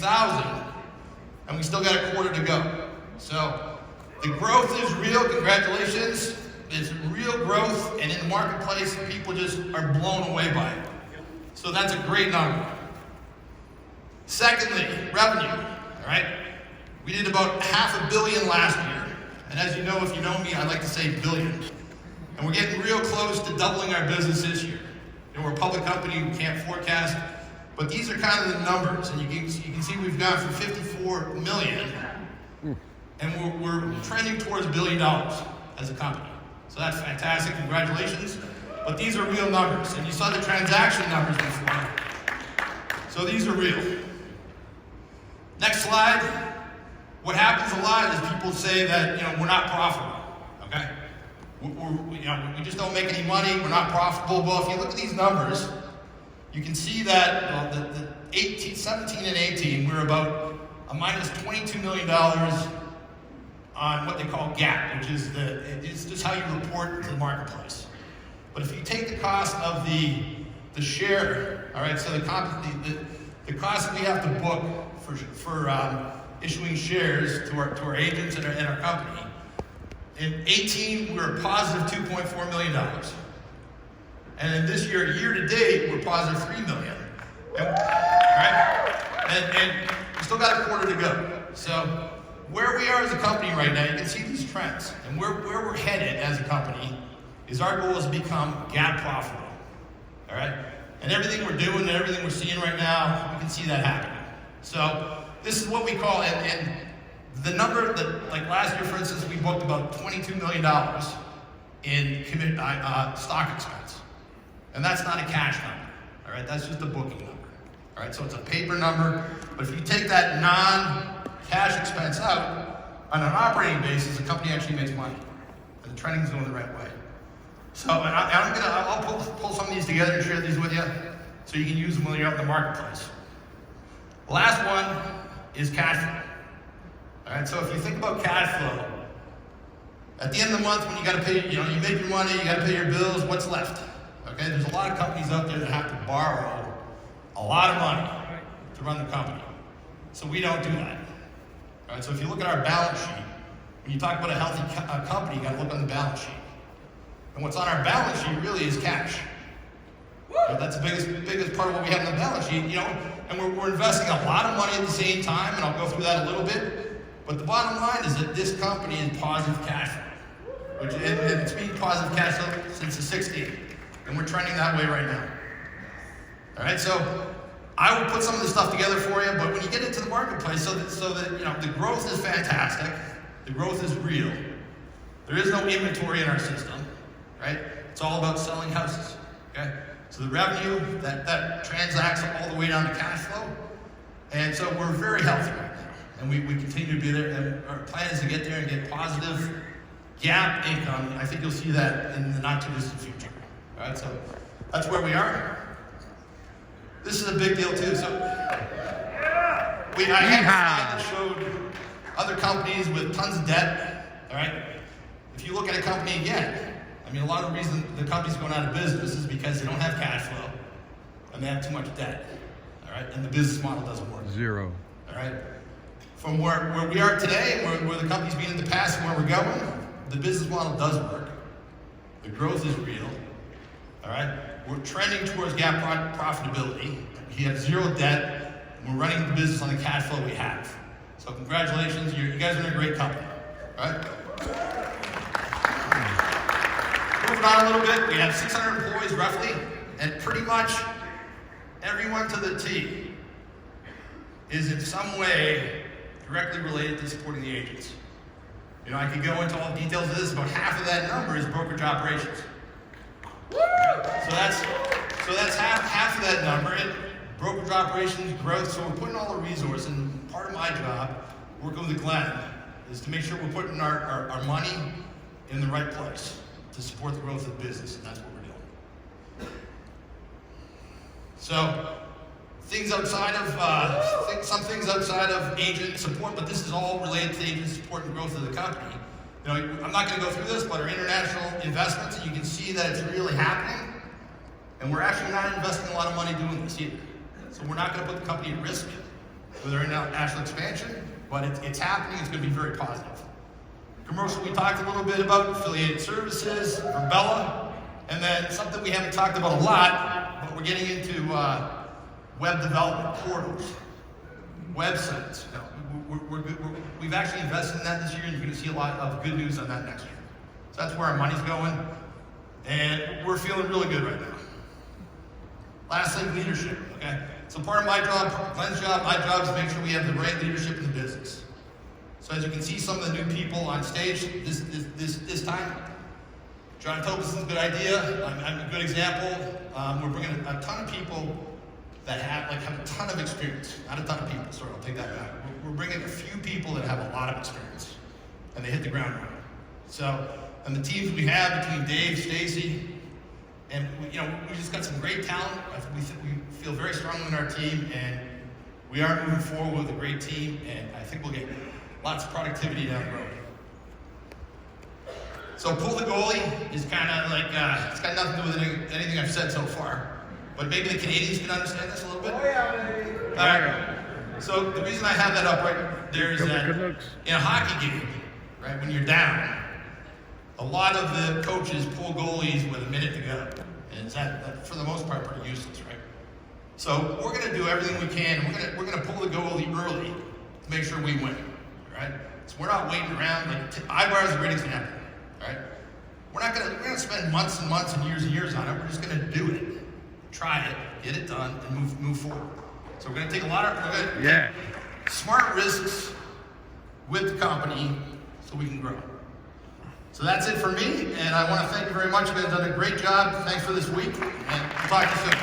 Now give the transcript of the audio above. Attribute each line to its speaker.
Speaker 1: 2,000, and we still got a quarter to go. So the growth is real, congratulations. It's real growth, and in the marketplace, people just are blown away by it. So that's a great number. Secondly, revenue, all right? We did about $500 million last year. And as you know, if you know me, I like to say billion. And we're getting real close to doubling our business this year. You know, we're a public company, we can't forecast, but these are kind of the numbers. And you can see we've gone from 54 million, and we're trending towards $1 billion as a company. So that's fantastic, congratulations. But these are real numbers, and you saw the transaction numbers before. So these are real. Next slide. What happens a lot is people say that, you know, we're not profitable, okay? We just don't make any money, we're not profitable. Well, if you look at these numbers, you can see that the 17 and 18, we're about a minus $22 million on what they call GAAP, which is it's just how you report to the marketplace. But if you take the cost of the share, all right, so the cost that we have to book for issuing shares to our agents and our company, in 18 we were positive $2.4 million, and in this year to date we're positive $3 million, and we still got a quarter to go. So where we are as a company right now, you can see these trends, and where we're headed as a company is our goal is to become GAAP profitable, all right? And everything we're doing and everything we're seeing right now, we can see that happening. So this is what we call, and the number that, like last year, for instance, we booked about $22 million in stock expense. And that's not a cash number, all right? That's just a booking number, all right? So it's a paper number, but if you take that non-cash expense out, on an operating basis, the company actually makes money, and the trending is going the right way. So I'll pull some of these together and share these with you so you can use them when you're out in the marketplace. The last one is cash flow. All right, so if you think about cash flow, at the end of the month when you got to pay, you make your money, you got to pay your bills, what's left? Okay, there's a lot of companies out there that have to borrow a lot of money to run the company. So we don't do that. All right, so if you look at our balance sheet, when you talk about a healthy company, you got to look on the balance sheet. And what's on our balance sheet really is cash. Right, that's the biggest part of what we have on the balance sheet, and we're investing a lot of money at the same time, and I'll go through that a little bit. But the bottom line is that this company is positive cash flow, it's been positive cash flow since the 60s, and we're trending that way right now. All right, so I will put some of this stuff together for you, but when you get into the marketplace, so that the growth is fantastic, the growth is real. There is no inventory in our system, right? It's all about selling houses, okay? So the revenue, that transacts all the way down to cash flow. And so we're very healthy right now. And we continue to be there. And our plan is to get there and get positive GAAP income. I think you'll see that in the not too distant future. All right, so that's where we are. This is a big deal too. So I had a slide that showed other companies with tons of debt. All right. If you look at a company again, a lot of the reason the company's going out of business is because they don't have cash flow and they have too much debt, all right? And the business model doesn't work.
Speaker 2: Zero.
Speaker 1: All right? From where we are today, where the company's been in the past and where we're going, the business model does work. The growth is real, all right? We're trending towards GAAP profitability. We have zero debt, and we're running the business on the cash flow we have. So congratulations, you guys are in a great company, all right? Moving on a little bit, we have 600 employees roughly, and pretty much everyone to the T is in some way directly related to supporting the agents. I could go into all the details of this, about half of that number is brokerage operations. So that's half of that number, and brokerage operations growth, so we're putting all the resources, and part of my job, working with Glenn, is to make sure we're putting our money in the right place to support the growth of the business, and that's what we're doing. So, some things outside of agent support, but this is all related to agent support and growth of the company. I'm not going to go through this, but our international investments, and you can see that it's really happening, and we're actually not investing a lot of money doing this either. So we're not going to put the company at risk. with our international expansion, but it's happening. It's going to be very positive. Commercial, we talked a little bit about affiliated services, Verbella, and then something we haven't talked about a lot, but we're getting into web development, portals, websites. We've actually invested in that this year, and you're going to see a lot of good news on that next year. So that's where our money's going, and we're feeling really good right now. Lastly, leadership, okay? So part of my job, Glenn's job, my job is to make sure we have the right leadership in the business. So as you can see some of the new people on stage this time, John Topuson's a good idea. I'm a good example. We're bringing a ton of people that have a ton of experience. Not a ton of people, sorry, I'll take that back. We're bringing a few people that have a lot of experience, and they hit the ground running. So, and the teams we have between Dave, Stacy, and we just got some great talent. We feel very strongly in our team, and we are moving forward with a great team, and I think we'll get lots of productivity down the road. So pull the goalie is kind of like, it's got nothing to do with anything I've said so far, but maybe the Canadians can understand this a little bit.
Speaker 2: Oh yeah, baby.
Speaker 1: All right. So the reason I have that up right there is that in a hockey game, right, when you're down, a lot of the coaches pull goalies with a minute to go. And that for the most part, pretty useless, right? So we're going to do everything we can. We're going to pull the goalie early to make sure we win, right? So we're not waiting around. Like Ibar is a great example, right? We're going to spend months and months and years on it. We're just going to do it, try it, get it done, and move forward. So we're going to take a lot of take smart risks with the company so we can grow. So that's it for me, and I want to thank you very much. You guys have done a great job. Thanks for this week, and we'll talk to you soon.